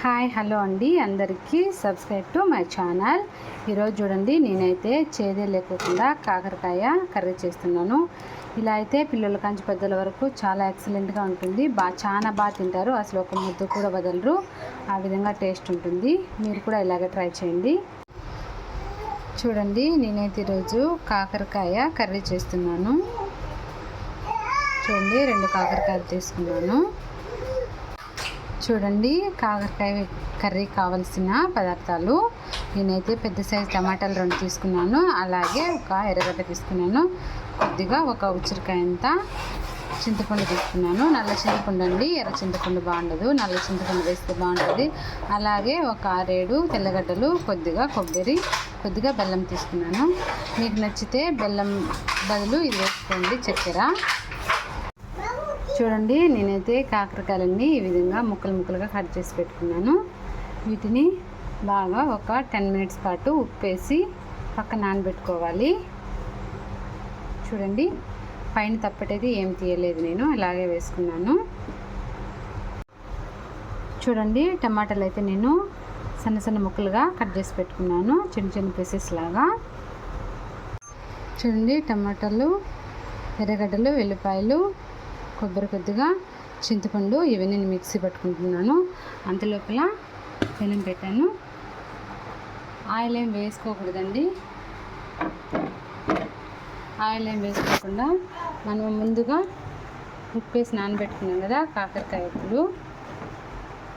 Hi hello అండి, అందరికీ subscribe to my channel. ఈరోజు చూడండి, నేనైతే చేదే లేకుండా కాకరకాయ కర్రీ చేస్తున్నాను. ఇలా అయితే పిల్లల కాంచి పెద్దల వరకు చాలా ఎక్సలెంట్గా ఉంటుంది. చాలా బాగా తింటారు, అసలు ఒక ముద్ద కూడా వదలరు. ఆ విధంగా టేస్ట్ ఉంటుంది. మీరు కూడా ఇలాగే ట్రై చేయండి. చూడండి, నేనైతే ఈరోజు కాకరకాయ కర్రీ చేస్తున్నాను. చూడండి, 2 కాకరకాయలు తీసుకున్నాను. చూడండి, కాకరకాయ కర్రీ కావలసిన పదార్థాలు: నేనైతే పెద్ద సైజు టమాటాలు 2 తీసుకున్నాను. అలాగే ఒక ఎర్రగడ్డ తీసుకున్నాను. కొద్దిగా ఒక ఉసిరికాయ అంత చింతపండు తీసుకున్నాను. నల్ల చింతపండు అండి, ఎర్ర చింతపండు బాగుండదు. నల్ల చింతపండు వేస్తే బాగుంటుంది. అలాగే ఒక 6-7 తెల్లగడ్డలు, కొద్దిగా కొబ్బరి, కొద్దిగా బెల్లం తీసుకున్నాను. మీకు నచ్చితే బెల్లం బదులు ఇది వేసుకోండి, చక్కెర. చూడండి, నేనైతే కాకరకాయలన్నీ ఈ విధంగా ముక్కలుగా కట్ చేసి పెట్టుకున్నాను. వీటిని బాగా ఒక 10 మినిట్స్ పాటు ఉప్పేసి పక్కన నానబెట్టుకోవాలి. చూడండి, పైన తప్పటేది ఏం తీయలేదు, నేను ఇలాగే వేసుకున్నాను. చూడండి, టమాటాలు అయితే నేను సన్న ముక్కలుగా కట్ చేసి పెట్టుకున్నాను, చిన్న పీసెస్ లాగా. చూడండి, టమాటాలు, ఎర్రగడ్డలు, వెల్లిపాయలు, కొబ్బరి, కొద్దిగా చింతపండు, ఇవన్నీ నేను మిక్సీ పట్టుకుంటున్నాను. అంతలోపల పెనం పెట్టాను. ఆయిల్ ఏం వేసుకోకూడదండి. ఆయిల్ ఏం వేసుకోకుండా మనం ముందుగా ఉప్పేసి నానబెట్టుకున్నాం కదా కాకరకాయ ఉప్పులు,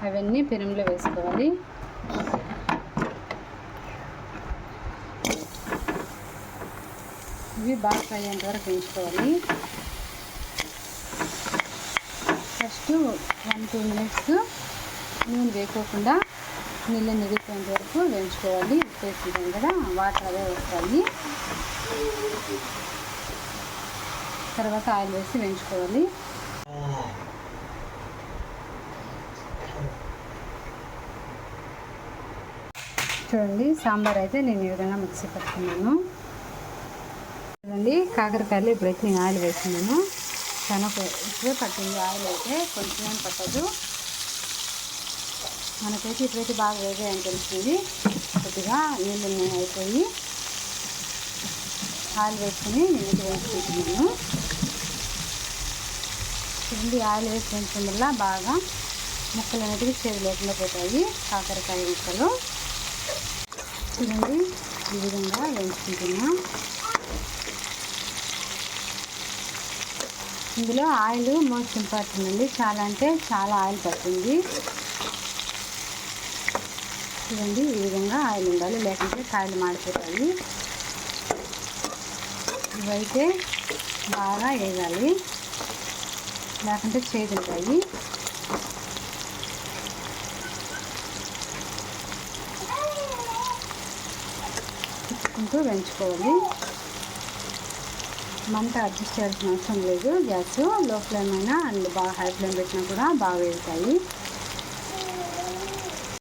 అవన్నీ పెనంలో వేసుకోవాలి. ఇవి బాగా ఫ్రై అయ్యేంత వరకు వేయించుకోవాలి. ఫస్ట్ 1-2 మినిట్స్ నూనె వేయకోకుండా నీళ్ళు నిగిపోయేంత వరకు వేయించుకోవాలి. ఉప్పేసుకుంటాం కదా, వాటర్ అవే వస్తాయి. తర్వాత ఆయిల్ వేసి వేయించుకోవాలి. చూడండి, సాంబార్ అయితే నేను ఈ విధంగా మిక్సీ పట్టుకున్నాను. చూడండి, కాకరకాయలు ఇప్పుడైతే నేను ఆయిల్ వేస్తున్నాను. చాలా ఎక్కువే పట్టింది ఆయిల్, అయితే కొంచెం పట్టదు. మనకైతే ఇప్పుడైతే బాగా వేగాయని తెలుస్తుంది. కొద్దిగా నీళ్ళు అయిపోయి ఆయిల్ వేసుకుని నేనైతే వేసుకుంటున్నాను. చూడండి, ఆయిల్ వేసి వేయించడం వల్ల బాగా ముక్కలు అనేటివి చేదు లేకుండా పోతాయి కాకరకాయ ముక్కలు. చూడండి, ఈ విధంగా వేయించుకుంటున్నా. ఇందులో ఆయిల్ మోస్ట్ ఇంపార్టెంట్ అండి. చాలా అంటే చాలా ఆయిల్ పడుతుంది. చూడండి, ఈ విధంగా ఆయిల్ ఉండాలి, లేకుంటే కాయలు మాడిపోతాయి. ఇవైతే బాగా వేయాలి, లేకుంటే చేదుంటాయి. తిప్పుకుంటూ వేయించుకోవాలి. మంట అడ్జస్ట్ చేయాల్సిన అవసరం లేదు. గ్యాస్ లో ఫ్లేమ్ అయినా అండ్ బాగా హై ఫ్లేమ్ పెట్టినా కూడా బాగా వేగుతాయి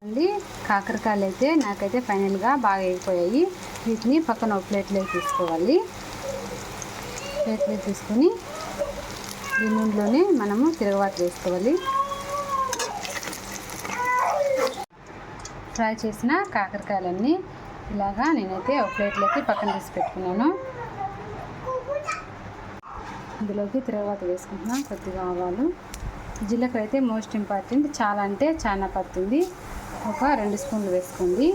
అండి. కాకరకాయలు అయితే నాకైతే ఫైనల్గా బాగా వేగిపోయాయి. వీటిని పక్కన ఒక ప్లేట్లోకి తీసుకోవాలి. ప్లేట్లోకి తీసుకొని ఈ నూనెలోనే మనము తిరగబాటు వేసుకోవాలి. ఫ్రై చేసిన కాకరకాయలన్నీ ఇలాగా నేనైతే ఒక ప్లేట్లోకి పక్కన తీసి పెట్టుకున్నాను. ఇందులోకి తిరగబాత వేసుకుంటున్నాం. కొద్దిగా ఆవాలు, జీలకర్ర అయితే మోస్ట్ ఇంపార్టెంట్. చాలా అంటే చాలా పడుతుంది. ఒక 2 స్పూన్లు వేసుకోండి.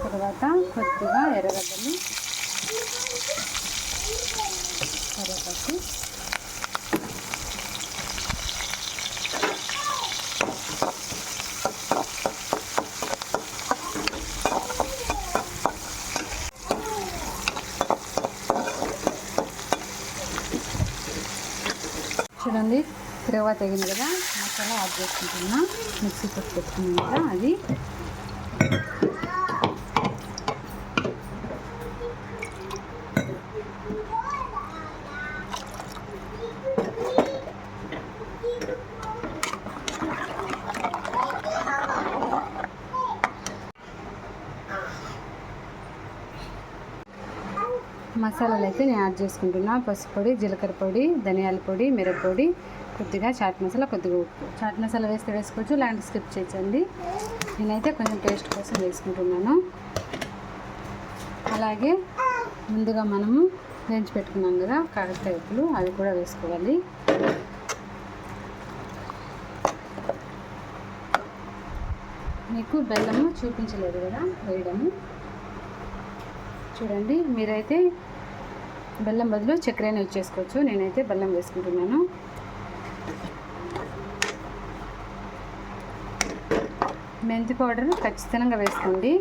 తర్వాత కొద్దిగా ఎర్రగడ్డలు, కరివేపాకు, చూడండి, తిరగబాత తెగింది కదా, మసాలా యాడ్ చేసుకుంటున్నా. మిక్సీ పట్టి పెట్టుకున్నాం కదా అది. మసాలాలు అయితే నేను యాడ్ చేసుకుంటున్నా. పసుపు పొడి, జీలకర్ర పొడి, ధనియాల పొడి, మిరప్పొడి, కొద్దిగా చాట్ మసాలా, కొద్దిగా ఉప్పు. చాట్ మసాలా వేస్తే వేసుకోవచ్చు, లేదంటే స్కిప్ చేయొచ్చండి. నేనైతే కొంచెం టేస్ట్ కోసం వేసుకుంటున్నాను. అలాగే ముందుగా మనము వేయించి పెట్టుకున్నాం కదా కాకరకాయ ముక్కలు, అవి కూడా వేసుకోవాలి. మీకు బెల్లము చూపించలేదు కదా వేయడము. చూడండి, మీరైతే బెల్లం బదులు చక్కెరనే వచ్చేసుకోవచ్చు. నేనైతే బెల్లం వేసుకుంటున్నాను. మెంతి పౌడర్ ఖచ్చితంగా వేసుకోండి.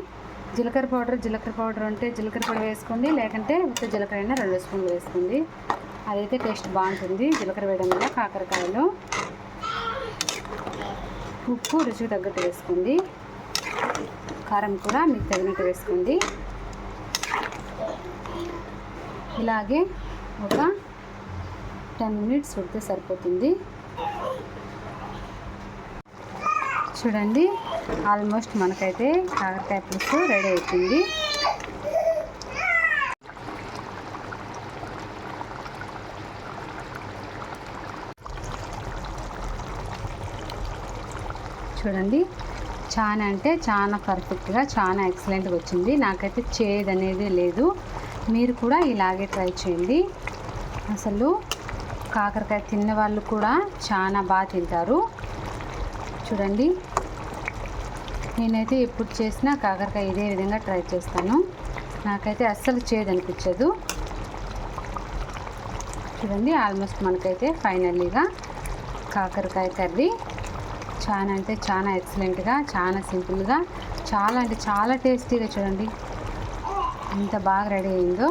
జీలకర్ర పౌడర్ అంటే జీలకర్ర పొడి వేసుకోండి, లేకంటే ఉత్త జీలకర్ర అయినా 2 స్పూన్లు వేసుకోండి. అదైతే టేస్ట్ బాగుంటుంది జీలకర్ర వేయడం వల్ల కాకరకాయలో. ఉప్పు రుచికి తగ్గట్టు వేసుకోండి. కారం కూడా మీకు తగినట్టు వేసుకోండి. ఇలాగే ఒక 10 మినిట్స్ ఉడితే సరిపోతుంది. చూడండి, ఆల్మోస్ట్ మనకైతే కాకరకాయ పులుసు రెడీ అవుతుంది. చూడండి, చాలా అంటే చాలా పర్ఫెక్ట్గా, చాలా ఎక్సలెంట్గా వచ్చింది. నాకైతే చేదు అనేది లేదు. మీరు కూడా ఇలాగే ట్రై చేయండి. అసలు కాకరకాయ తిన్న వాళ్ళు కూడా చాలా బాగా తింటారు. చూడండి, నేనైతే ఎప్పుడు చేసినా కాకరకాయ ఇదే విధంగా ట్రై చేస్తాను. నాకైతే అస్సలు చేదు అనిపించదు. చూడండి, ఆల్మోస్ట్ మనకైతే ఫైనల్లీగా కాకరకాయ కర్రీ చాలా అంటే చాలా ఎక్సలెంట్గా, చాలా సింపుల్గా, చాలా అంటే చాలా టేస్టీగా చూడండి ఎంత బాగా రెడీ అయిందో.